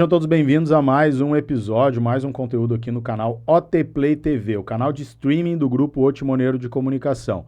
Sejam todos bem-vindos a mais um episódio, mais um conteúdo aqui no canal OT Play TV, o canal de streaming do Grupo O Timoneiro de Comunicação.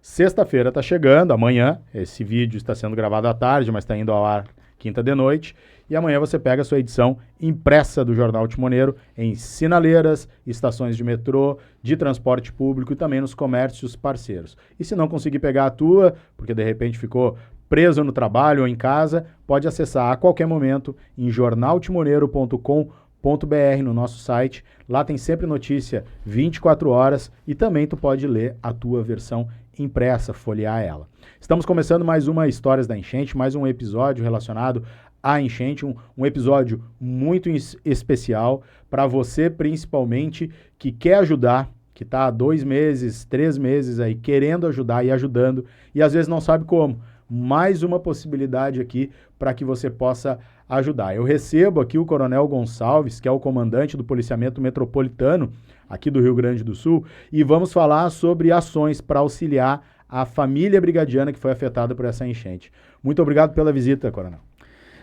Sexta-feira está chegando, amanhã, esse vídeo está sendo gravado à tarde, mas está indo ao ar quinta de noite, e amanhã você pega a sua edição impressa do Jornal Timoneiro em sinaleiras, estações de metrô, de transporte público e também nos comércios parceiros. E se não conseguir pegar a tua, porque de repente ficou preso no trabalho ou em casa, pode acessar a qualquer momento em jornaltimoneiro.com.br no nosso site. Lá tem sempre notícia 24 horas e também tu pode ler a tua versão impressa, folhear ela. Estamos começando mais uma Histórias da Enchente, mais um episódio relacionado à enchente, um episódio muito especial para você principalmente que quer ajudar, que está há 2 meses, 3 meses aí querendo ajudar e ajudando e às vezes não sabe como. Mais uma possibilidade aqui para que você possa ajudar. Eu recebo aqui o Coronel Gonçalves, que é o comandante do Policiamento Metropolitano aqui do Rio Grande do Sul, e vamos falar sobre ações para auxiliar a família brigadiana que foi afetada por essa enchente. Muito obrigado pela visita, Coronel.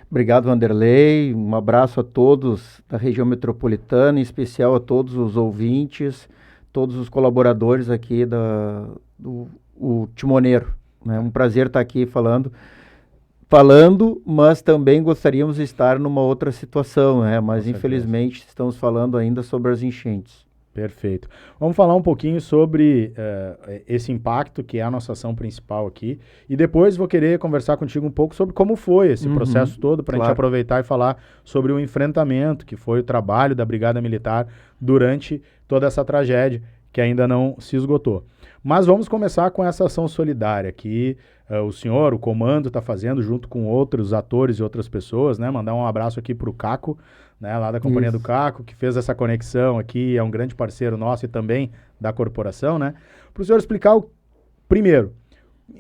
Obrigado, Vanderlei. Um abraço a todos da região metropolitana, em especial a todos os ouvintes, todos os colaboradores aqui do Timoneiro. É um prazer estar aqui falando, mas também gostaríamos de estar numa outra situação, né? Mas infelizmente estamos falando ainda sobre as enchentes. Perfeito. Vamos falar um pouquinho sobre esse impacto que é a nossa ação principal aqui e depois vou querer conversar contigo um pouco sobre como foi esse processo todo para a gente aproveitar e falar sobre o enfrentamento que foi o trabalho da Brigada Militar durante toda essa tragédia que ainda não se esgotou. Mas vamos começar com essa ação solidária que o comando está fazendo junto com outros atores e outras pessoas, né? Mandar um abraço aqui para o Caco, né? Lá da Companhia do Caco, que fez essa conexão aqui, é um grande parceiro nosso e também da corporação, né? Para o senhor explicar, primeiro,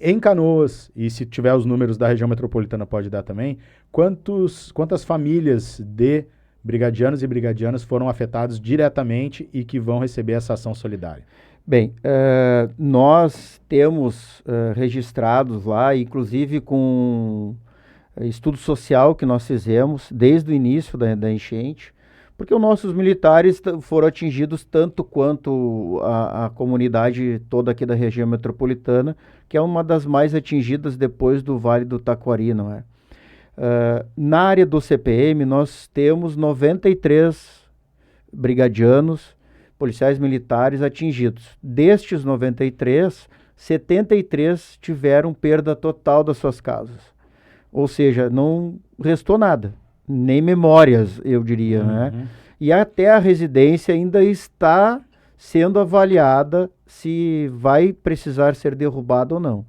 em Canoas, e se tiver os números da região metropolitana pode dar também, quantas famílias de brigadianos e brigadianas foram afetados diretamente e que vão receber essa ação solidária? Bem, nós temos registrados lá, inclusive com estudo social que nós fizemos desde o início da enchente, porque os nossos militares foram atingidos tanto quanto a comunidade toda aqui da região metropolitana, que é uma das mais atingidas depois do Vale do Taquari, não é? Na área do CPM, nós temos 93 brigadianos, policiais militares atingidos. Destes 93, 73 tiveram perda total das suas casas. Ou seja, não restou nada, nem memórias, eu diria, né? E até a residência ainda está sendo avaliada se vai precisar ser derrubada ou não.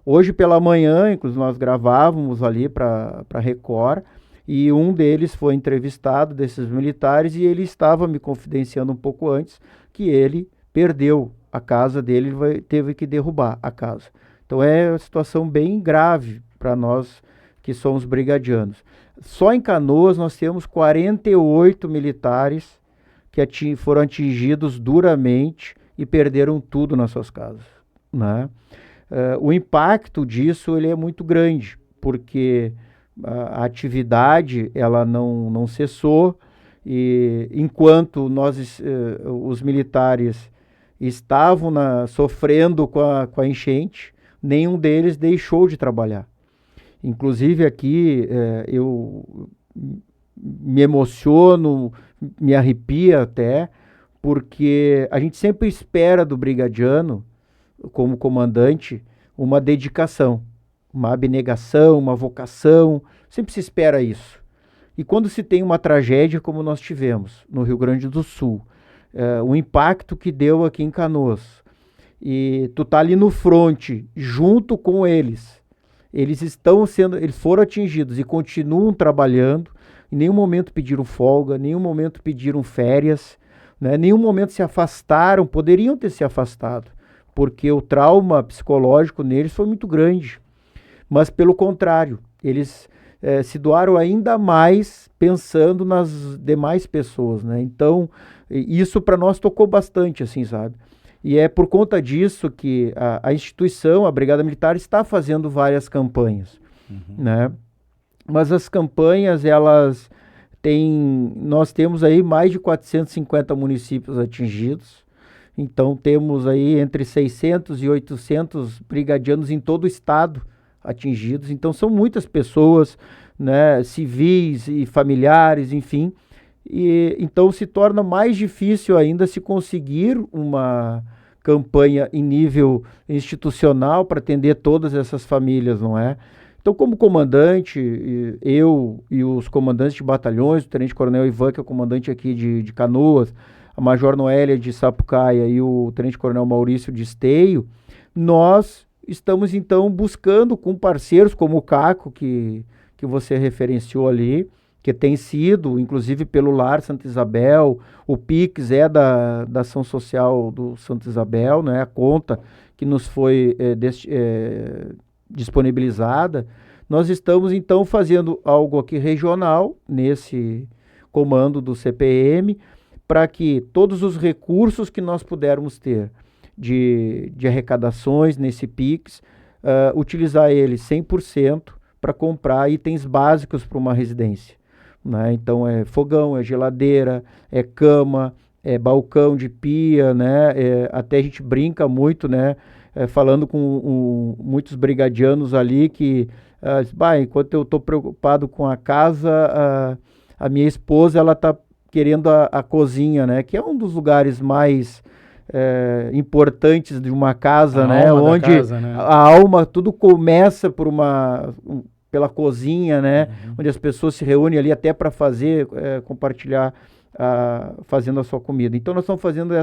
Hoje pela manhã, inclusive nós gravávamos ali para a Record, e um deles foi entrevistado, desses militares, e ele estava me confidenciando um pouco antes que ele perdeu a casa dele, teve que derrubar a casa. Então é uma situação bem grave para nós que somos brigadianos. Só em Canoas nós temos 48 militares que foram atingidos duramente e perderam tudo nas suas casas, né? O impacto disso ele é muito grande, porque a atividade ela não cessou, e enquanto os militares estavam sofrendo com a enchente, nenhum deles deixou de trabalhar. Inclusive aqui eu me emociono, me arrepia até, porque a gente sempre espera do brigadiano, como comandante, uma dedicação, uma abnegação, uma vocação, sempre se espera isso. E quando se tem uma tragédia como nós tivemos no Rio Grande do Sul, o impacto que deu aqui em Canoas, e tu tá ali no fronte, junto com eles foram atingidos e continuam trabalhando, em nenhum momento pediram folga, em nenhum momento pediram férias, né? Em nenhum momento se afastaram, poderiam ter se afastado, porque o trauma psicológico neles foi muito grande. Mas, pelo contrário, eles se doaram ainda mais pensando nas demais pessoas, né? Então, isso para nós tocou bastante, assim, sabe? E é por conta disso que a instituição, a Brigada Militar, está fazendo várias campanhas, né? Mas as campanhas, elas Nós temos aí mais de 450 municípios atingidos, então temos aí entre 600 e 800 brigadianos em todo o estado atingidos, então são muitas pessoas, né, civis e familiares, enfim, e então se torna mais difícil ainda se conseguir uma campanha em nível institucional para atender todas essas famílias, não é? Então, como comandante, eu e os comandantes de batalhões, o tenente-coronel Ivan, que é o comandante aqui de Canoas, a major Noélia de Sapucaia e o tenente-coronel Maurício de Esteio, nós estamos, então, buscando com parceiros como o CACO, que você referenciou ali, que tem sido, inclusive pelo Lar Santa Isabel, o PIX é da Ação Social do Santa Isabel, né, a conta que nos foi disponibilizada. Nós estamos, então, fazendo algo aqui regional, nesse comando do CPM, para que todos os recursos que nós pudermos ter de arrecadações nesse PIX, utilizar ele 100% para comprar itens básicos para uma residência, né? Então, é fogão, é geladeira, é cama, é balcão de pia, né? Até a gente brinca muito, né? Falando com muitos brigadianos ali que, enquanto eu estou preocupado com a casa, a minha esposa, ela está querendo a cozinha, né? Que é um dos lugares mais importantes de uma casa, né? Onde casa, né? A alma, tudo começa pela cozinha, né? Onde as pessoas se reúnem ali até para fazer, compartilhar, fazendo a sua comida. Então, nós estamos fazendo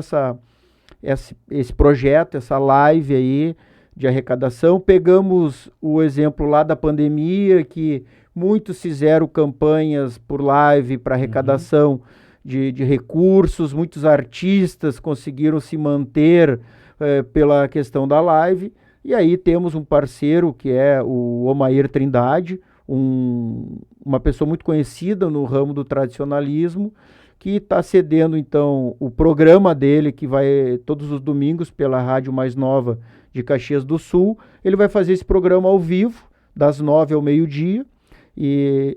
esse projeto, essa live aí de arrecadação. Pegamos o exemplo lá da pandemia, que muitos fizeram campanhas por live para arrecadação de recursos, muitos artistas conseguiram se manter pela questão da live. E aí temos um parceiro que é o Omair Trindade, uma pessoa muito conhecida no ramo do tradicionalismo, que está cedendo, então, o programa dele, que vai todos os domingos pela rádio mais nova de Caxias do Sul. Ele vai fazer esse programa ao vivo, das 9 ao meio-dia, e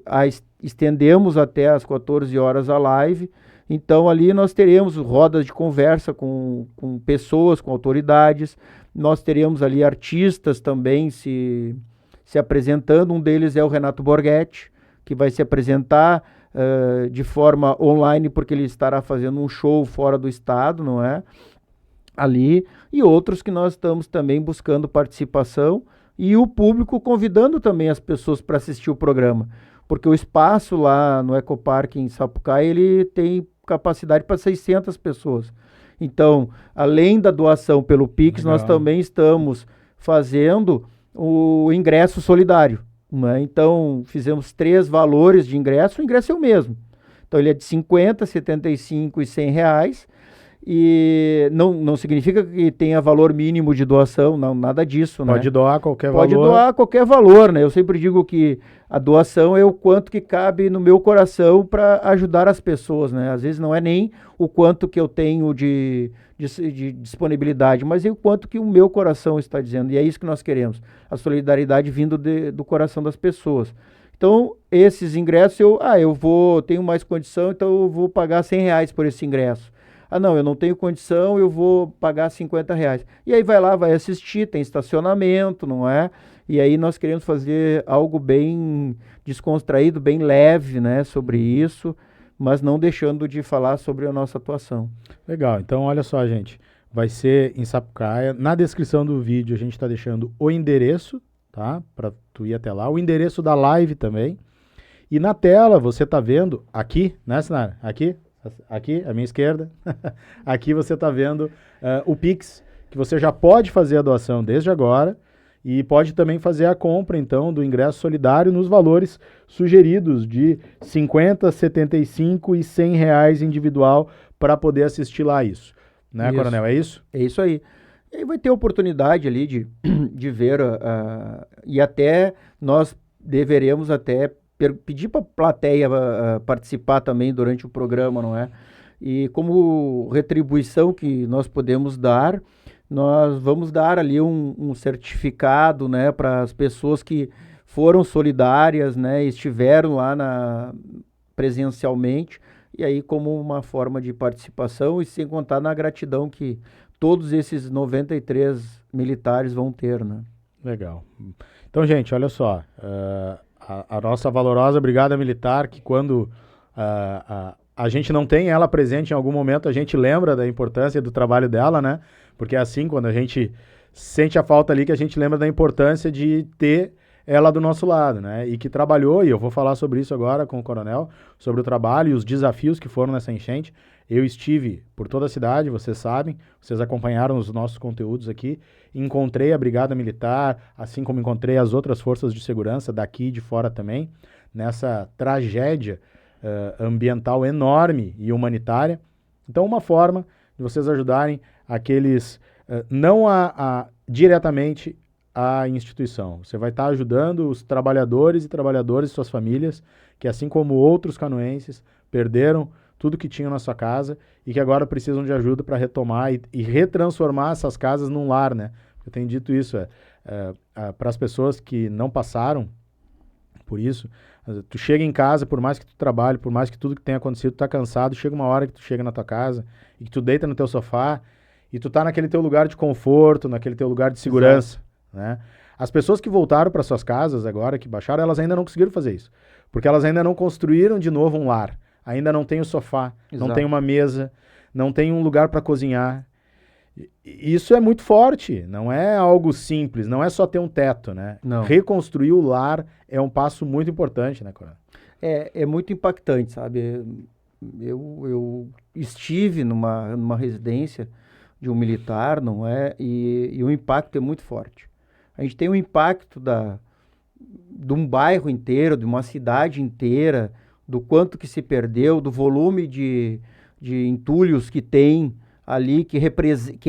estendemos até às 14 horas a live. Então, ali nós teremos rodas de conversa com pessoas, com autoridades. Nós teremos ali artistas também se apresentando. Um deles é o Renato Borghetti, que vai se apresentar de forma online, porque ele estará fazendo um show fora do estado, não é? Ali, e outros que nós estamos também buscando participação, e o público convidando também as pessoas para assistir o programa, porque o espaço lá no Ecoparque em Sapucaia, ele tem capacidade para 600 pessoas. Então, além da doação pelo PIX, nós também estamos fazendo o ingresso solidário, né? Então, fizemos 3 valores de ingresso. O ingresso é o mesmo. Então, ele é de 50, 75 e 100 reais. E não significa que tenha valor mínimo de doação, não, nada disso, né? Pode doar qualquer valor. Pode doar qualquer valor, né? Eu sempre digo que a doação é o quanto que cabe no meu coração para ajudar as pessoas, né? Às vezes não é nem o quanto que eu tenho de disponibilidade, mas é o quanto que o meu coração está dizendo. E é isso que nós queremos, a solidariedade vindo do coração das pessoas. Então, esses ingressos, tenho mais condição, então eu vou pagar 100 reais por esse ingresso. Não, eu não tenho condição, eu vou pagar 50 reais. E aí vai lá, vai assistir, tem estacionamento, não é? E aí nós queremos fazer algo bem descontraído, bem leve, né, sobre isso, mas não deixando de falar sobre a nossa atuação. Legal, então olha só, gente, vai ser em Sapucaia. Na descrição do vídeo a gente está deixando o endereço, tá? Para tu ir até lá, o endereço da live também. E na tela você tá vendo aqui, né, Sinara? Aqui, à minha esquerda, aqui você está vendo o Pix, que você já pode fazer a doação desde agora e pode também fazer a compra, então, do ingresso solidário nos valores sugeridos de 50, 75 e 100 reais individual para poder assistir lá isso. Né, Coronel? É isso? É isso aí. E aí vai ter oportunidade ali de ver, e até nós deveremos até pedir para a plateia participar também durante o programa, não é? E como retribuição que nós podemos dar, nós vamos dar ali um certificado, né, para as pessoas que foram solidárias, né, estiveram lá presencialmente, e aí como uma forma de participação, e sem contar na gratidão que todos esses 93 militares vão ter, né? Legal. Então, gente, olha só, a nossa valorosa Brigada Militar, que quando a gente não tem ela presente em algum momento, a gente lembra da importância do trabalho dela, né? Porque é assim, quando a gente sente a falta ali, que a gente lembra da importância de ter ela do nosso lado, né? E que trabalhou, e eu vou falar sobre isso agora com o Coronel, sobre o trabalho e os desafios que foram nessa enchente. Eu estive por toda a cidade, vocês sabem, vocês acompanharam os nossos conteúdos aqui, encontrei a Brigada Militar, assim como encontrei as outras forças de segurança daqui e de fora também, nessa tragédia ambiental enorme e humanitária. Então, uma forma de vocês ajudarem aqueles, não diretamente a instituição. Você vai estar ajudando os trabalhadores e trabalhadoras e suas famílias, que assim como outros canoenses, perderam tudo que tinham na sua casa e que agora precisam de ajuda para retomar e retransformar essas casas num lar, né? Eu tenho dito isso, para as pessoas que não passaram por isso, tu chega em casa, por mais que tu trabalhe, por mais que tudo que tenha acontecido, tu tá cansado, chega uma hora que tu chega na tua casa e que tu deita no teu sofá e tu tá naquele teu lugar de conforto, naquele teu lugar de segurança, né? As pessoas que voltaram para suas casas agora, que baixaram, elas ainda não conseguiram fazer isso, porque elas ainda não construíram de novo um lar. Ainda não tem o sofá, não tem uma mesa, não tem um lugar para cozinhar. Isso é muito forte, não é algo simples, não é só ter um teto, né? Não. Reconstruir o lar é um passo muito importante, né, Coronel? É muito impactante, sabe? Eu estive numa residência de um militar, não é? E o impacto é muito forte. A gente tem o impacto de um bairro inteiro, de uma cidade inteira, do quanto que se perdeu, do volume de entulhos que tem ali, que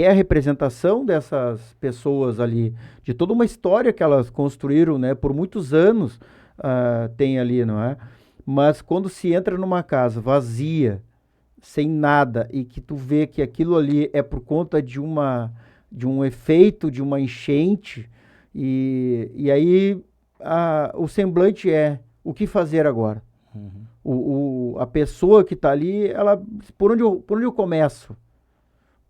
é a representação dessas pessoas ali, de toda uma história que elas construíram, né, por muitos anos, tem ali, não é? Mas quando se entra numa casa vazia, sem nada, e que tu vê que aquilo ali é por conta de um efeito, de uma enchente, e aí o semblante é o que fazer agora? Uhum. A pessoa que está ali, ela, por onde eu começo?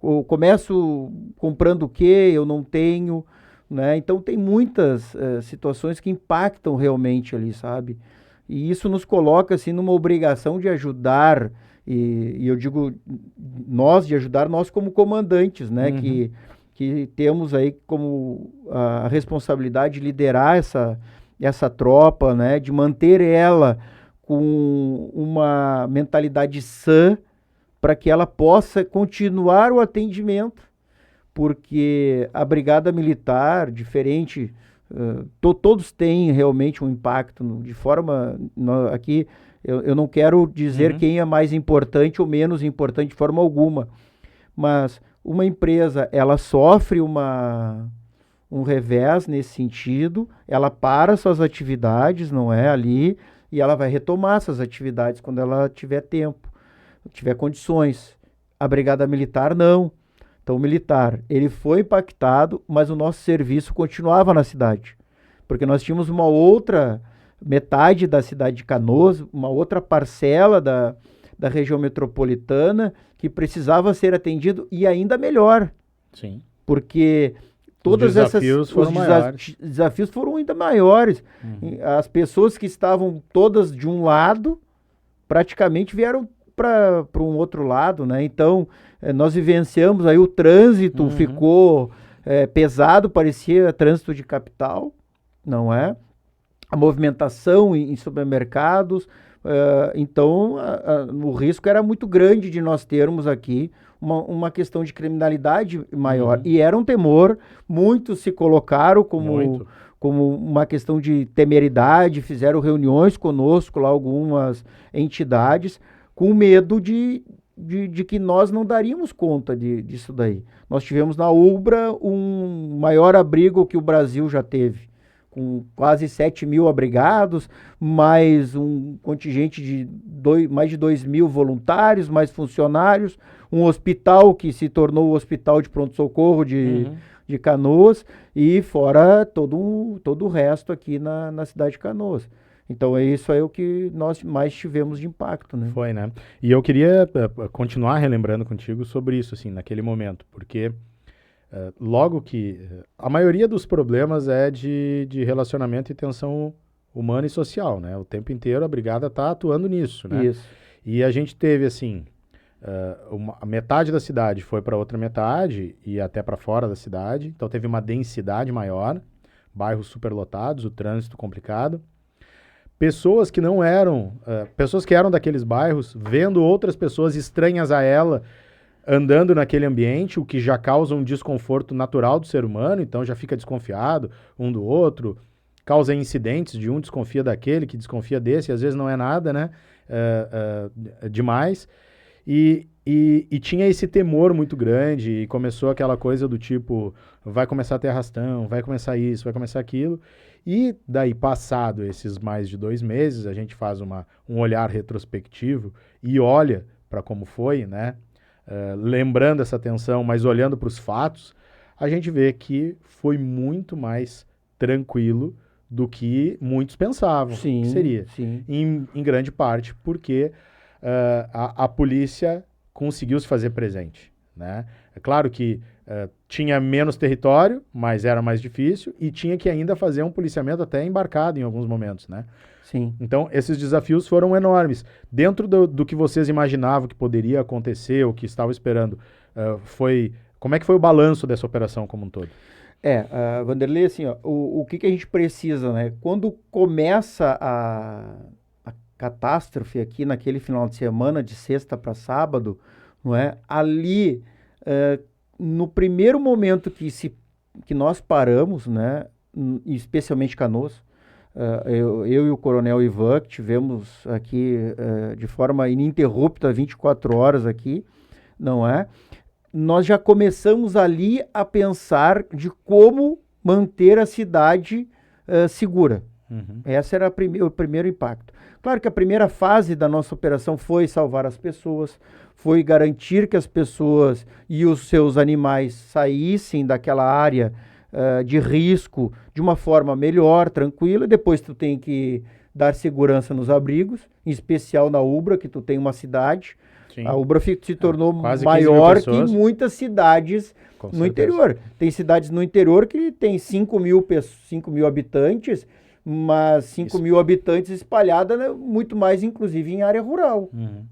Eu começo comprando o quê? Eu não tenho, né? Então tem muitas situações que impactam realmente ali, sabe? E isso nos coloca assim numa obrigação de ajudar, e eu digo de ajudar nós como comandantes, né? Uhum. Que temos aí como a responsabilidade de liderar essa tropa, né? De manter ela com uma mentalidade sã, para que ela possa continuar o atendimento, porque a Brigada Militar, diferente, todos têm realmente um impacto, de forma, aqui eu não quero dizer quem é mais importante ou menos importante de forma alguma, mas uma empresa, ela sofre um revés nesse sentido, ela para suas atividades, não é, ali, e ela vai retomar essas atividades quando ela tiver tempo, tiver condições. A Brigada Militar não. Então o militar, ele foi impactado, mas o nosso serviço continuava na cidade, porque nós tínhamos uma outra metade da cidade de Canoas, uma outra parcela da região metropolitana que precisava ser atendido, e ainda melhor. Sim. Porque todas desafios foram ainda maiores. Uhum. As pessoas que estavam todas de um lado praticamente vieram para um outro lado, né? Então nós vivenciamos aí o trânsito, ficou pesado, parecia trânsito de capital, não é? A movimentação em supermercados, então o risco era muito grande de nós termos aqui uma questão de criminalidade maior. E era um temor, muitos se colocaram como uma questão de temeridade, fizeram reuniões conosco lá, algumas entidades, com medo de que nós não daríamos conta disso daí. Nós tivemos na Ubra um maior abrigo que o Brasil já teve, com quase 7 mil abrigados, mais um contingente de mais de 2 mil voluntários, mais funcionários, um hospital que se tornou o Hospital de Pronto-Socorro de Canoas, e fora todo o resto aqui na cidade de Canoas. Então, isso é o que nós mais tivemos de impacto, né? Foi, né? E eu queria continuar relembrando contigo sobre isso, assim, naquele momento, porque logo que... a maioria dos problemas é de relacionamento e tensão humana e social, né? O tempo inteiro a brigada está atuando nisso, né? Isso. E a gente teve, assim, a metade da cidade foi para outra metade e até para fora da cidade, então teve uma densidade maior, bairros superlotados, o trânsito complicado. Pessoas que não eram, pessoas que eram daqueles bairros, vendo outras pessoas estranhas a ela andando naquele ambiente, o que já causa um desconforto natural do ser humano, então já fica desconfiado um do outro, causa incidentes de um desconfia daquele, que desconfia desse, e às vezes não é nada, né? Demais. E tinha esse temor muito grande, e começou aquela coisa do tipo, vai começar a ter arrastão, vai começar isso, vai começar aquilo. E daí, passado esses mais de 2 meses, a gente faz um olhar retrospectivo e olha para como foi, né? Lembrando essa tensão, mas olhando para os fatos, a gente vê que foi muito mais tranquilo do que muitos pensavam que seria. Sim. Em grande parte porque a polícia conseguiu se fazer presente, né? É claro que tinha menos território, mas era mais difícil, e tinha que ainda fazer um policiamento até embarcado em alguns momentos, né? Sim. Então, esses desafios foram enormes. Dentro do que vocês imaginavam que poderia acontecer, o que estavam esperando, como é que foi o balanço dessa operação como um todo? Vanderlei, assim, ó, o que a gente precisa, né? Quando começa a catástrofe aqui naquele final de semana, de sexta para sábado, não é? Ali, no primeiro momento que nós paramos, né? Especialmente Canoas, eu e o Coronel Ivan, que tivemos aqui de forma ininterrupta 24 horas aqui, não é? Nós já começamos ali a pensar de como manter a cidade segura. Uhum. Esse era o primeiro impacto. Claro que a primeira fase da nossa operação foi salvar as pessoas, foi garantir que as pessoas e os seus animais saíssem daquela área de risco de uma forma melhor, tranquila. Depois tu tem que dar segurança nos abrigos, em especial na Ubra, que tu tem uma cidade. Sim. A Ubra se tornou maior que muitas cidades no interior. Tem cidades no interior que tem 5 mil habitantes, mas 5 mil habitantes espalhada, né, muito mais, inclusive, em área rural,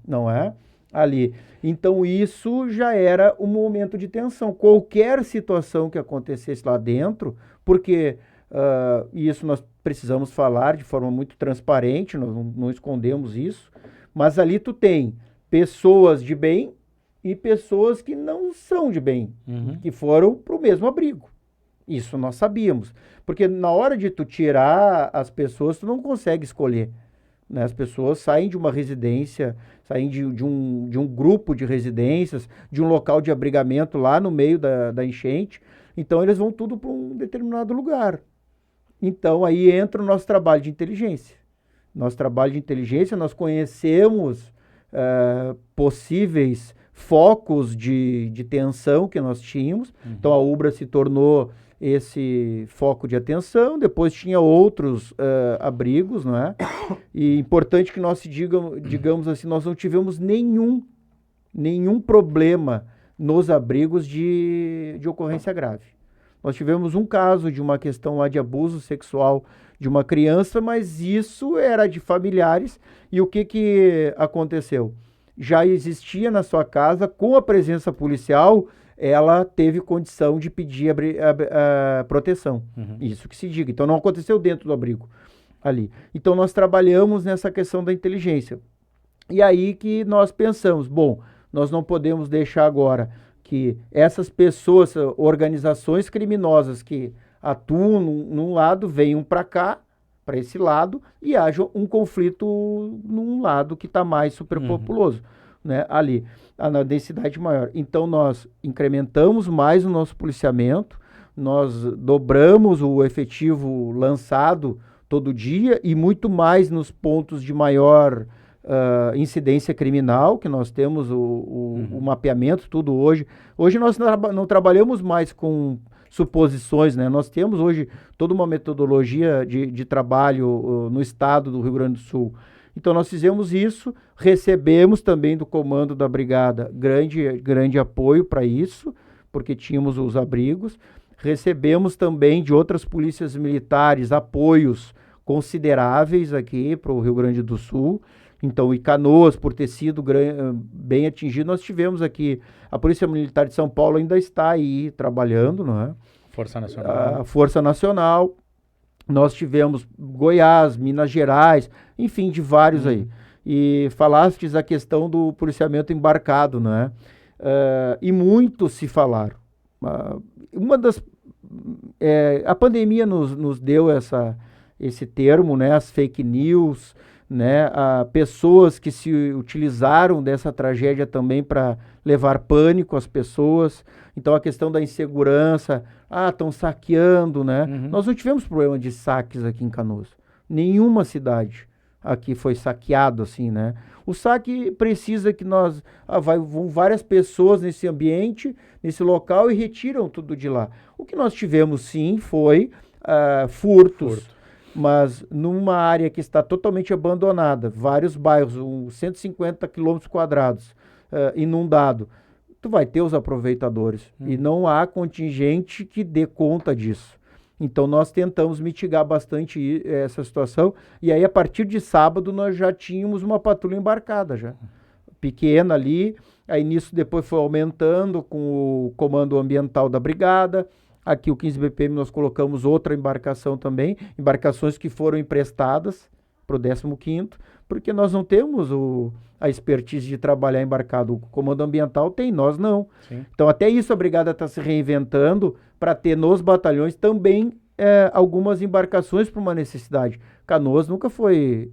não é? Ali. Então, isso já era um momento de tensão. Qualquer situação que acontecesse lá dentro, porque isso nós precisamos falar de forma muito transparente, nós não escondemos isso, mas ali tu tem pessoas de bem e pessoas que não são de bem, que foram para o mesmo abrigo. Isso nós sabíamos. Porque na hora de tu tirar as pessoas, tu não consegue escolher, né? As pessoas saem de uma residência, saem de um grupo de residências, de um local de abrigamento lá no meio da enchente. Então, eles vão tudo para um determinado lugar. Então, aí entra o nosso trabalho de inteligência. Nosso trabalho de inteligência, nós conhecemos possíveis focos de tensão que nós tínhamos. Então, a Ubra se tornou esse foco de atenção. Depois tinha outros abrigos, não é? E importante que nós digamos assim, nós não tivemos nenhum problema nos abrigos de ocorrência grave. Nós tivemos um caso de uma questão lá de abuso sexual de uma criança, mas isso era de familiares. E o que aconteceu? Já existia na sua casa, com a presença policial, ela teve condição de pedir a proteção. Isso que se diga. Então, não aconteceu dentro do abrigo ali. Então, nós trabalhamos nessa questão da inteligência. E aí que nós pensamos, bom, nós não podemos deixar agora que essas pessoas, organizações criminosas que atuam num lado, venham para cá, para esse lado, e haja um conflito num lado que está mais superpopuloso, né, ali, na densidade maior. Então, nós incrementamos mais o nosso policiamento, nós dobramos o efetivo lançado todo dia e muito mais nos pontos de maior incidência criminal, que nós temos o mapeamento, tudo hoje. Hoje nós não trabalhamos mais com suposições, né? Nós temos hoje toda uma metodologia de trabalho no estado do Rio Grande do Sul. Então nós fizemos isso, recebemos também do comando da brigada grande apoio para isso, porque tínhamos os abrigos, recebemos também de outras polícias militares apoios consideráveis aqui para o Rio Grande do Sul. Então, e Canoas, por ter sido bem atingido, nós tivemos aqui, a Polícia Militar de São Paulo ainda está aí trabalhando, não é? Força Nacional. A Força Nacional, nós tivemos Goiás, Minas Gerais, enfim, de vários aí. E falastes a questão do policiamento embarcado, não é? E muitos se falaram. A pandemia nos deu esse termo, né? As fake news, né? Pessoas que se utilizaram dessa tragédia também para levar pânico às pessoas. Então a questão da insegurança, estão saqueando, né? Nós não tivemos problema de saques aqui em Canoas. Nenhuma cidade aqui foi saqueado assim, né? O saque precisa que vão várias pessoas nesse ambiente, nesse local e retiram tudo de lá. O que nós tivemos sim foi furtos. Mas numa área que está totalmente abandonada, vários bairros, 150 quilômetros quadrados, inundado, tu vai ter os aproveitadores. E não há contingente que dê conta disso. Então nós tentamos mitigar bastante essa situação. E aí a partir de sábado nós já tínhamos uma patrulha embarcada já. Pequena ali, aí nisso depois foi aumentando com o comando ambiental da brigada. Aqui o 15 BPM nós colocamos outra embarcação também, embarcações que foram emprestadas para o 15º, porque nós não temos a expertise de trabalhar embarcado. O comando ambiental tem, nós não. Sim. Então até isso a brigada está se reinventando para ter nos batalhões também algumas embarcações para uma necessidade. Canoas nunca foi...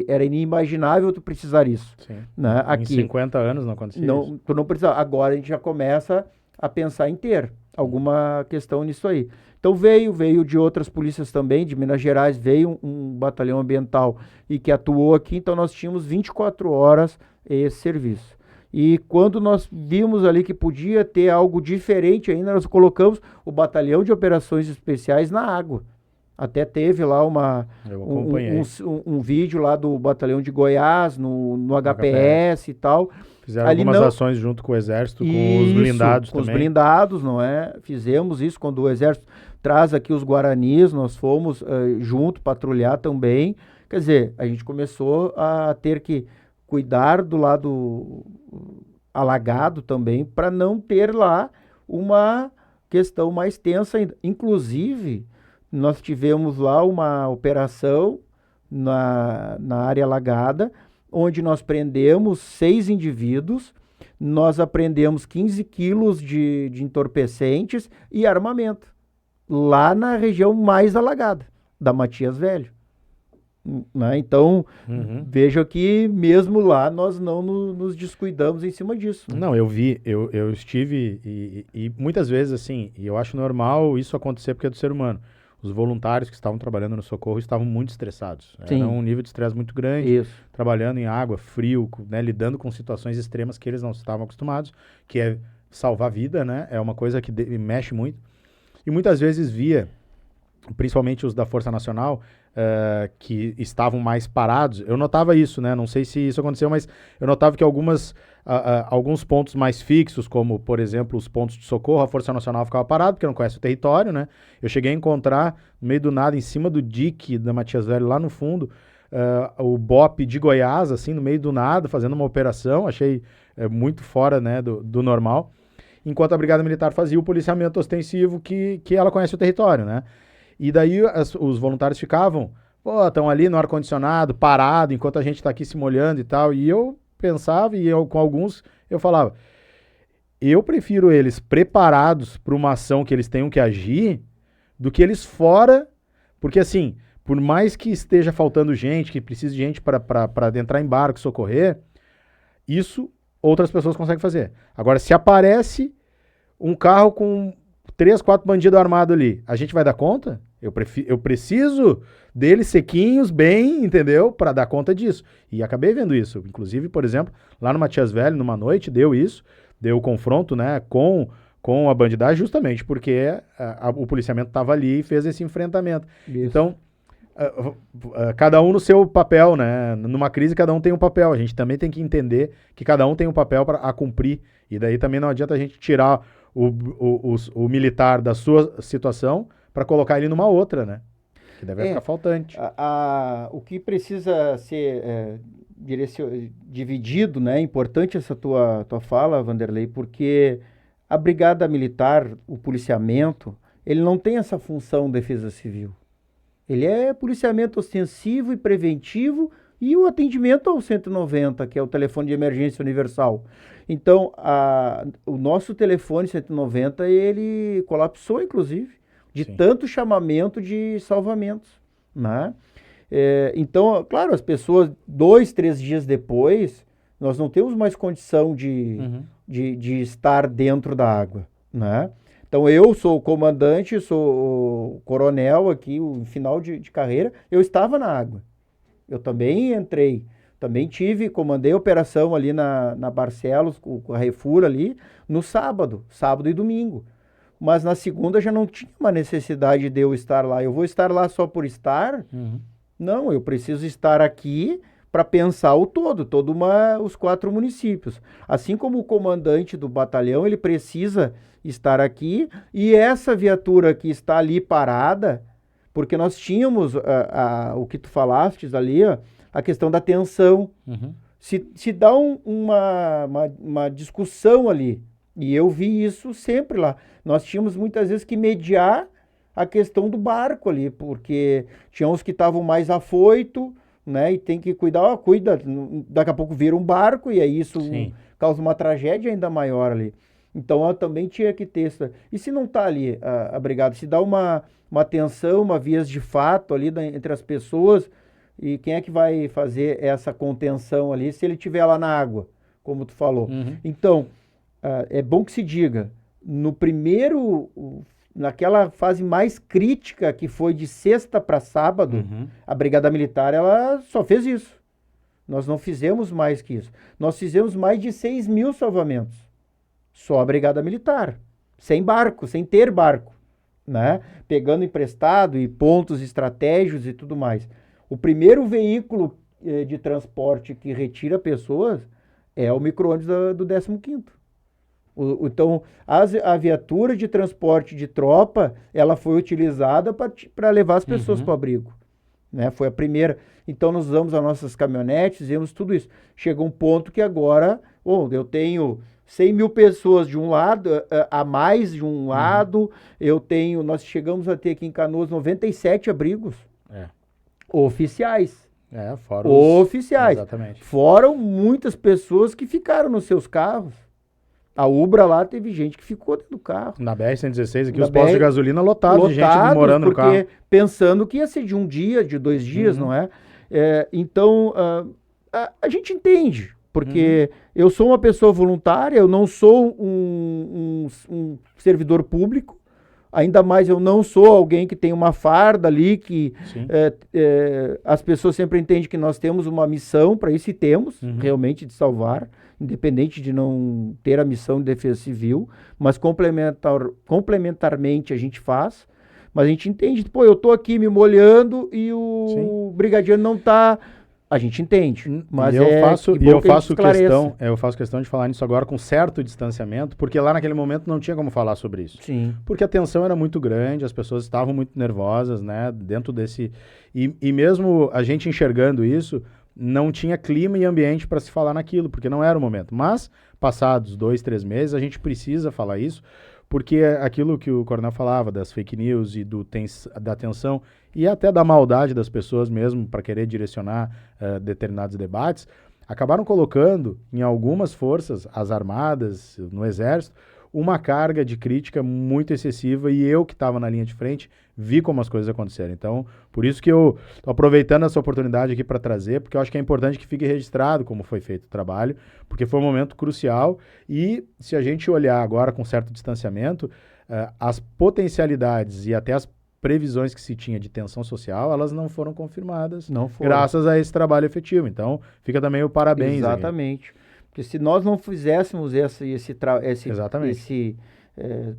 Era inimaginável tu precisar isso. Sim. Né? Aqui, em 50 anos não acontecia isso. Tu não precisa. Agora a gente já começa a pensar em ter alguma questão nisso aí. Então veio de outras polícias também, de Minas Gerais, veio um batalhão ambiental e que atuou aqui, então nós tínhamos 24 horas esse serviço. E quando nós vimos ali que podia ter algo diferente ainda, nós colocamos o batalhão de operações especiais na água. Até teve lá um vídeo lá do batalhão de Goiás, no HPS e tal. Fizeram algumas ações junto com o Exército, com os blindados também. Com os blindados, não é? Fizemos isso quando o Exército traz aqui os Guaranis, nós fomos junto patrulhar também. Quer dizer, a gente começou a ter que cuidar do lado alagado também, para não ter lá uma questão mais tensa ainda. Inclusive, nós tivemos lá uma operação na área alagada, onde nós prendemos 6 indivíduos, nós apreendemos 15 quilos de entorpecentes e armamento, lá na região mais alagada, da Matias Velho. Né? Então, veja que mesmo lá nós não nos descuidamos em cima disso. Né? Não, eu estive e muitas vezes assim, e eu acho normal isso acontecer porque é do ser humano. Os voluntários que estavam trabalhando no socorro estavam muito estressados. Era um nível de estresse muito grande, trabalhando em água, frio, né, lidando com situações extremas que eles não estavam acostumados, que é salvar vida, né? É uma coisa que mexe muito. E muitas vezes via, principalmente os da Força Nacional, que estavam mais parados. Eu notava isso, né? Não sei se isso aconteceu, mas eu notava que alguns pontos mais fixos, como, por exemplo, os pontos de socorro, a Força Nacional ficava parada, porque não conhece o território, né? Eu cheguei a encontrar, no meio do nada, em cima do dique da Matias Velho, lá no fundo, o BOP de Goiás, assim, no meio do nada, fazendo uma operação. Achei muito fora, né, do normal. Enquanto a Brigada Militar fazia o policiamento ostensivo, que ela conhece o território, né? E daí os voluntários ficavam, estão ali no ar-condicionado, parado, enquanto a gente está aqui se molhando e tal. E eu pensava, com alguns, eu falava, eu prefiro eles preparados para uma ação que eles tenham que agir, do que eles fora, porque assim, por mais que esteja faltando gente, que precise de gente para entrar em barco, socorrer, isso outras pessoas conseguem fazer. Agora, se aparece um carro com 3, 4 bandidos armados ali, a gente vai dar conta? Eu preciso deles sequinhos, bem, entendeu? Para dar conta disso. E acabei vendo isso. Inclusive, por exemplo, lá no Matias Velho, numa noite, deu o confronto, né, com com a bandidagem justamente porque o policiamento estava ali e fez esse enfrentamento. Isso. Então, cada um no seu papel, né? Numa crise, cada um tem um papel. A gente também tem que entender que cada um tem um papel a cumprir. E daí também não adianta a gente tirar o militar da sua situação para colocar ele numa outra, né? Que deve ficar faltante. O que precisa ser dividido, né? É importante essa tua fala, Vanderlei, porque a brigada militar, o policiamento, ele não tem essa função de defesa civil. Ele é policiamento ostensivo e preventivo e o atendimento ao 190, que é o telefone de emergência universal. Então, o nosso telefone 190, ele colapsou, inclusive, de tanto chamamento de salvamentos, né? Então, claro, as pessoas, 2, 3 dias depois, nós não temos mais condição de estar dentro da água, né? Então, eu sou o comandante, sou o coronel aqui, o final de carreira, eu estava na água. Eu também entrei, também comandei a operação ali na Barcelos, com a Refura ali, no sábado e domingo. Mas na segunda já não tinha uma necessidade de eu estar lá. Eu vou estar lá só por estar? Não, eu preciso estar aqui para pensar o todo, os 4 municípios. Assim como o comandante do batalhão, ele precisa estar aqui, e essa viatura que está ali parada, porque nós tínhamos o que tu falastes ali, a questão da tensão. Se dá uma discussão ali, e eu vi isso sempre lá, nós tínhamos muitas vezes que mediar a questão do barco ali, porque tinha uns que estavam mais afoito, né, e tem que cuidar, cuida, daqui a pouco vira um barco, e aí isso causa uma tragédia ainda maior ali. Então, eu também tinha que ter isso. E se não está ali a brigada, se dá uma tensão, uma vias de fato ali entre as pessoas, e quem é que vai fazer essa contenção ali se ele estiver lá na água, como tu falou? Então, é bom que se diga, naquela fase mais crítica, que foi de sexta para sábado, a Brigada Militar, ela só fez isso. Nós não fizemos mais que isso. Nós fizemos mais de 6.000 salvamentos. Só a Brigada Militar. Sem barco, sem ter barco, né? Pegando emprestado e pontos estratégicos e tudo mais. O primeiro veículo de transporte que retira pessoas é o micro-ônibus do 15º. Então, a viatura de transporte de tropa, ela foi utilizada para levar as pessoas para o abrigo, né? Foi a primeira. Então, nós usamos as nossas caminhonetes, usamos tudo isso. Chegou um ponto que agora, eu tenho 100.000 pessoas de um lado, a mais de um lado, nós chegamos a ter aqui em Canoas 97 abrigos oficiais. Fora oficiais. Exatamente. Foram muitas pessoas que ficaram nos seus carros. A Ubra lá teve gente que ficou dentro do carro. Na BR-116 aqui, os postos de gasolina lotados de gente morando no carro. Pensando que ia ser de um dia, de 2 dias, não é? Então, a gente entende, porque eu sou uma pessoa voluntária, eu não sou um servidor público, ainda mais eu não sou alguém que tem uma farda ali, que as pessoas sempre entendem que nós temos uma missão para isso, e temos, realmente, de salvar, independente de não ter a missão de defesa civil, mas complementarmente a gente faz, mas a gente entende, eu tô aqui me molhando e o brigadiano não tá... A gente entende, mas eu faço questão de falar nisso agora com certo distanciamento, porque lá naquele momento não tinha como falar sobre isso. Sim. Porque a tensão era muito grande, as pessoas estavam muito nervosas, né, dentro desse... E mesmo a gente enxergando isso, não tinha clima e ambiente para se falar naquilo, porque não era o momento. Mas, passados 2, 3 meses, a gente precisa falar isso, porque aquilo que o coronel falava, das fake news e da tensão, e até da maldade das pessoas mesmo, para querer direcionar determinados debates, acabaram colocando em algumas forças, as armadas, no exército, uma carga de crítica muito excessiva, e eu que estava na linha de frente vi como as coisas aconteceram. Então, por isso que eu estou aproveitando essa oportunidade aqui para trazer, porque eu acho que é importante que fique registrado como foi feito o trabalho, porque foi um momento crucial, e se a gente olhar agora com certo distanciamento, as potencialidades e até as previsões que se tinha de tensão social, elas não foram confirmadas, graças a esse trabalho efetivo. Então, fica também o parabéns. Exatamente. Porque se nós não fizéssemos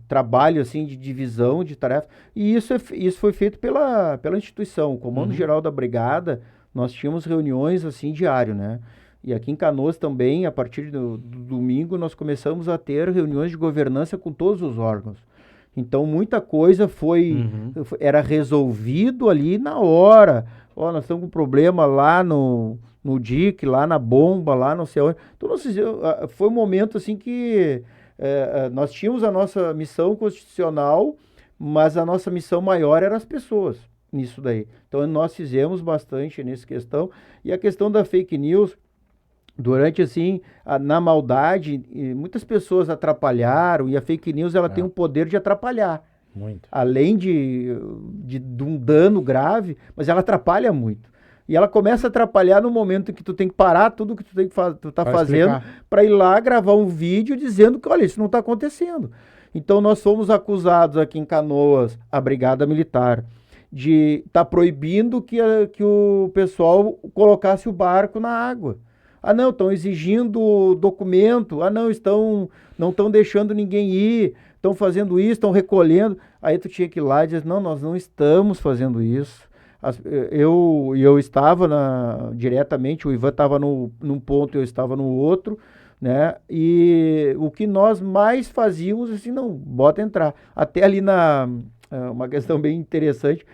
trabalho assim de divisão de tarefas, e isso foi feito pela instituição, o Comando Geral da Brigada. Nós tínhamos reuniões assim diário, né? E aqui em Canoas também, a partir do domingo, nós começamos a ter reuniões de governança com todos os órgãos. Então, muita coisa era resolvido ali na hora. Ó, nós estamos com problema lá no DIC, lá na bomba, lá não sei onde. Então, foi um momento assim que nós tínhamos a nossa missão constitucional, mas a nossa missão maior era as pessoas nisso daí. Então, nós fizemos bastante nessa questão. E a questão da fake news, durante, assim, na maldade, muitas pessoas atrapalharam, e a fake news, ela tem o poder de atrapalhar. Muito. Além de um dano grave, mas ela atrapalha muito. E ela começa a atrapalhar no momento em que tu tem que parar tudo que tu tá fazendo para ir lá gravar um vídeo dizendo que, olha, isso não está acontecendo. Então, nós fomos acusados aqui em Canoas, a Brigada Militar, de estar proibindo que o pessoal colocasse o barco na água. Ah, não, estão exigindo documento. Ah, não estão deixando ninguém ir. Estão fazendo isso, estão recolhendo. Aí tu tinha que ir lá e dizer, não, nós não estamos fazendo isso. Eu estava diretamente, o Ivan estava num ponto, eu estava no outro, né? E o que nós mais fazíamos, assim, não, bota entrar. Até ali uma questão bem interessante,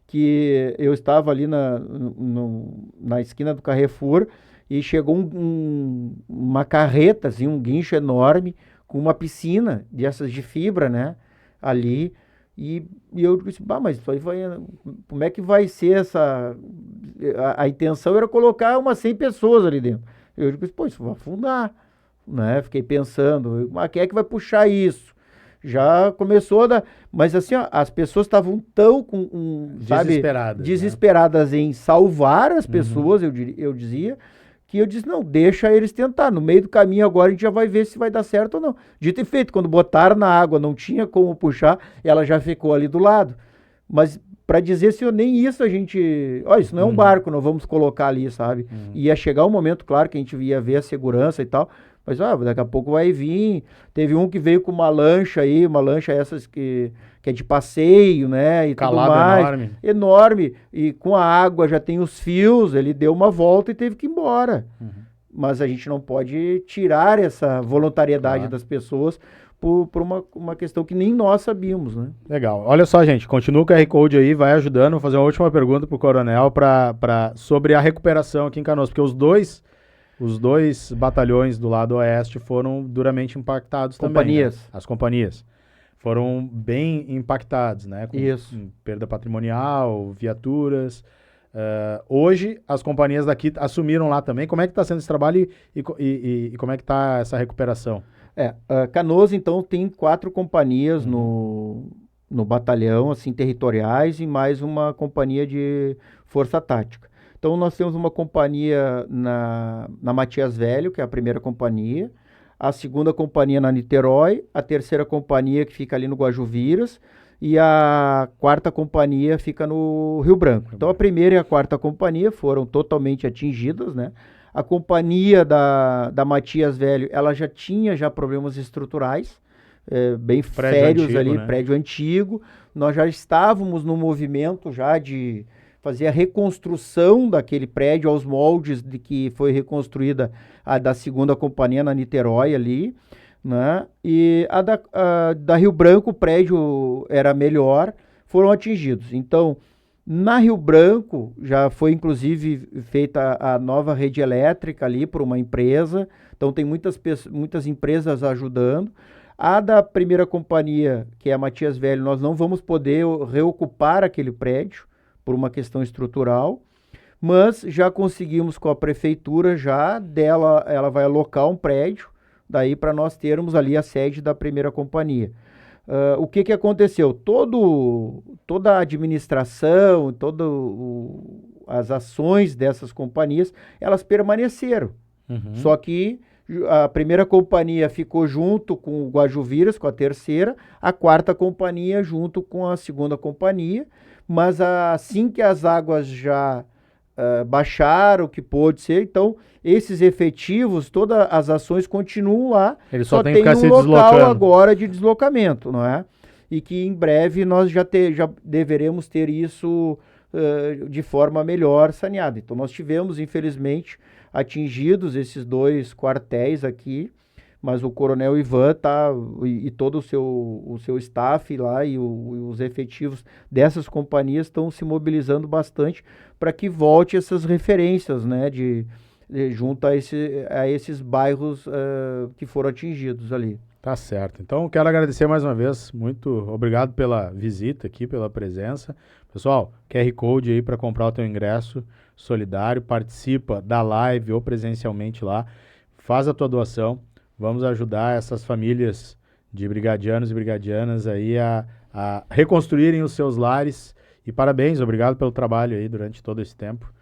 que eu estava ali na esquina do Carrefour, e chegou uma carreta, assim, um guincho enorme, com uma piscina dessas de fibra, né? Ali. E eu disse, mas isso aí como é que vai ser essa... A intenção era colocar umas 100 pessoas ali dentro. Eu disse, isso vai afundar, né? Fiquei pensando, mas quem é que vai puxar isso? Já começou Mas assim, ó, as pessoas estavam tão desesperadas, né? Em salvar as pessoas, eu dizia, que eu disse, não, deixa eles tentar. No meio do caminho agora a gente já vai ver se vai dar certo ou não. Dito e feito, quando botaram na água, não tinha como puxar, ela já ficou ali do lado. Mas para dizer se nem isso a gente... Ó, isso não é um barco, não vamos colocar ali, sabe? Ia chegar um momento, claro, que a gente ia ver a segurança e tal, mas daqui a pouco vai vir. Teve um que veio com uma lancha aí, uma lancha essas que é de passeio, né? E tudo mais. Enorme. E com a água já tem os fios, ele deu uma volta e teve que ir embora. Mas a gente não pode tirar essa voluntariedade das pessoas por uma questão que nem nós sabíamos, né? Legal. Olha só, gente, continua o QR Code aí, vai ajudando. Vou fazer uma última pergunta pro Coronel sobre a recuperação aqui em Canoas, porque os dois batalhões do lado oeste foram duramente impactados também. Né? As companhias foram bem impactadas, né? Com perda patrimonial, viaturas. Hoje, as companhias daqui assumiram lá também. Como é que está sendo esse trabalho e como é que está essa recuperação? Canoas, então, tem 4 companhias no batalhão, assim, territoriais, e mais uma companhia de força tática. Então, nós temos uma companhia na Matias Velho, que é a primeira companhia, a segunda companhia na Niterói, a terceira companhia que fica ali no Guajuviras, e a quarta companhia fica no Rio Branco. Então, a primeira e a quarta companhia foram totalmente atingidas, né? A companhia da Matias Velho, ela já tinha problemas estruturais, bem sérios antigo, ali, né? Prédio antigo. Nós já estávamos no movimento já de fazer a reconstrução daquele prédio aos moldes de que foi reconstruída a da segunda companhia na Niterói ali, né? E a da Rio Branco, o prédio era melhor, foram atingidos. Então, na Rio Branco, já foi inclusive feita a nova rede elétrica ali por uma empresa, então tem muitas empresas ajudando. A da primeira companhia, que é a Matias Velho, nós não vamos poder reocupar aquele prédio por uma questão estrutural, mas já conseguimos com a prefeitura, ela vai alocar um prédio, daí para nós termos ali a sede da primeira companhia. O que aconteceu? Toda a administração, as ações dessas companhias, elas permaneceram. Só que a primeira companhia ficou junto com o Guajuviras, com a terceira, a quarta companhia junto com a segunda companhia, mas assim que as águas já baixaram o que pôde ser, então esses efetivos, todas as ações continuam lá, Ele só tem tem que ficar um se local deslocando. agora de deslocamento, não é? E que em breve nós já deveremos ter isso de forma melhor saneada. Então nós tivemos, infelizmente, atingidos esses 2 quartéis aqui, mas o Coronel Ivan e todo o seu staff lá e os efetivos dessas companhias estão se mobilizando bastante para que volte essas referências, né, junto a esses bairros que foram atingidos ali. Tá certo. Então, quero agradecer mais uma vez. Muito obrigado pela visita aqui, pela presença. Pessoal, QR Code aí para comprar o teu ingresso solidário. Participa da live ou presencialmente lá. Faz a tua doação. Vamos ajudar essas famílias de brigadianos e brigadianas aí a reconstruírem os seus lares. E parabéns, obrigado pelo trabalho aí durante todo esse tempo.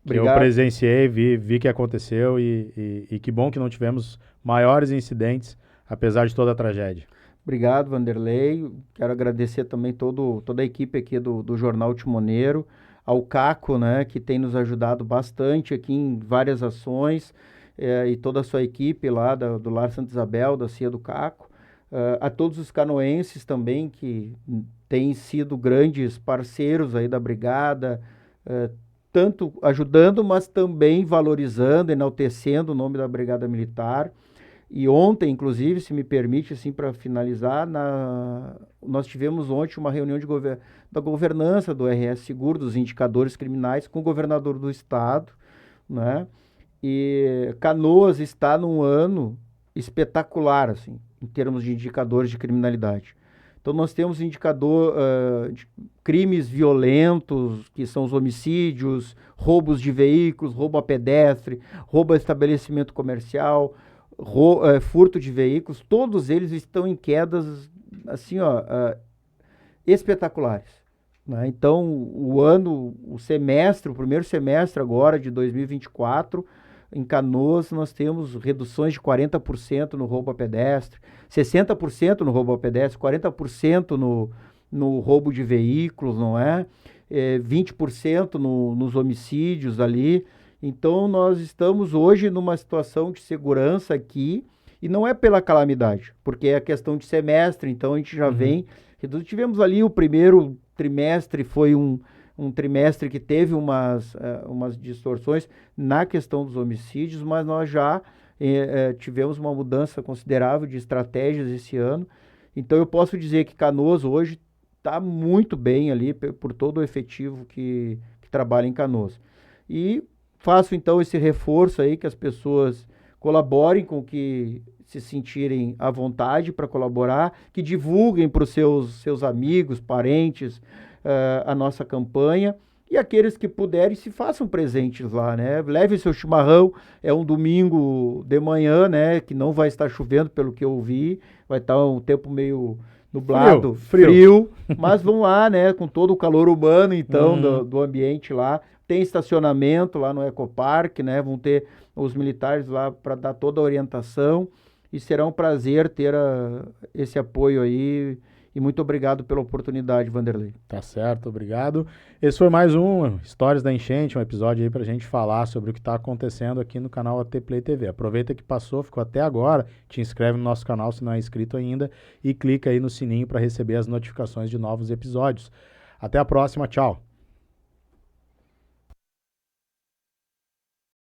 Obrigado. Eu presenciei, vi que aconteceu e que bom que não tivemos maiores incidentes, apesar de toda a tragédia. Obrigado, Vanderlei. Quero agradecer também toda a equipe aqui do Jornal Timoneiro, ao Caco, né, que tem nos ajudado bastante aqui em várias ações, e toda a sua equipe lá do Lar Santa Isabel, da Cia do Caco, a todos os canoenses também, que têm sido grandes parceiros aí da Brigada, tanto ajudando, mas também valorizando, enaltecendo o nome da Brigada Militar. E ontem, inclusive, se me permite, assim, para finalizar, nós tivemos ontem uma reunião da governança do RS Seguro, dos indicadores criminais, com o governador do estado, né? E Canoas está num ano espetacular, assim, em termos de indicadores de criminalidade. Então, nós temos indicador de crimes violentos, que são os homicídios, roubos de veículos, roubo a pedestre, roubo a estabelecimento comercial, furto de veículos, todos eles estão em quedas, assim, espetaculares, né? Então, o primeiro semestre agora de 2024, em Canoas, nós temos reduções de 40% no roubo a pedestre, 60% no roubo a pedestre, 40% no roubo de veículos, não é? 20% nos homicídios ali. Então, nós estamos hoje numa situação de segurança aqui, e não é pela calamidade, porque é a questão de semestre, então a gente já vem... Tivemos ali o primeiro trimestre, foi um trimestre que teve umas distorções na questão dos homicídios, mas nós já tivemos uma mudança considerável de estratégias esse ano. Então, eu posso dizer que Canoas hoje está muito bem ali, por todo o efetivo que trabalha em Canoas. E faço, então, esse reforço aí, que as pessoas colaborem com o que se sentirem à vontade para colaborar, que divulguem para os seus amigos, parentes, a nossa campanha, e aqueles que puderem se façam presentes lá, né? Leve seu chimarrão, é um domingo de manhã, né? Que não vai estar chovendo, pelo que eu vi, vai estar um tempo meio nublado, frio, mas vão lá, né? Com todo o calor humano, então, do ambiente lá. Tem estacionamento lá no Ecopark, né? Vão ter os militares lá para dar toda a orientação, e será um prazer ter esse apoio aí. E muito obrigado pela oportunidade, Vanderlei. Tá certo, obrigado. Esse foi mais um Histórias da Enchente, um episódio aí pra gente falar sobre o que tá acontecendo aqui no canal AT Play TV. Aproveita que passou, ficou até agora, te inscreve no nosso canal se não é inscrito ainda e clica aí no sininho para receber as notificações de novos episódios. Até a próxima, tchau!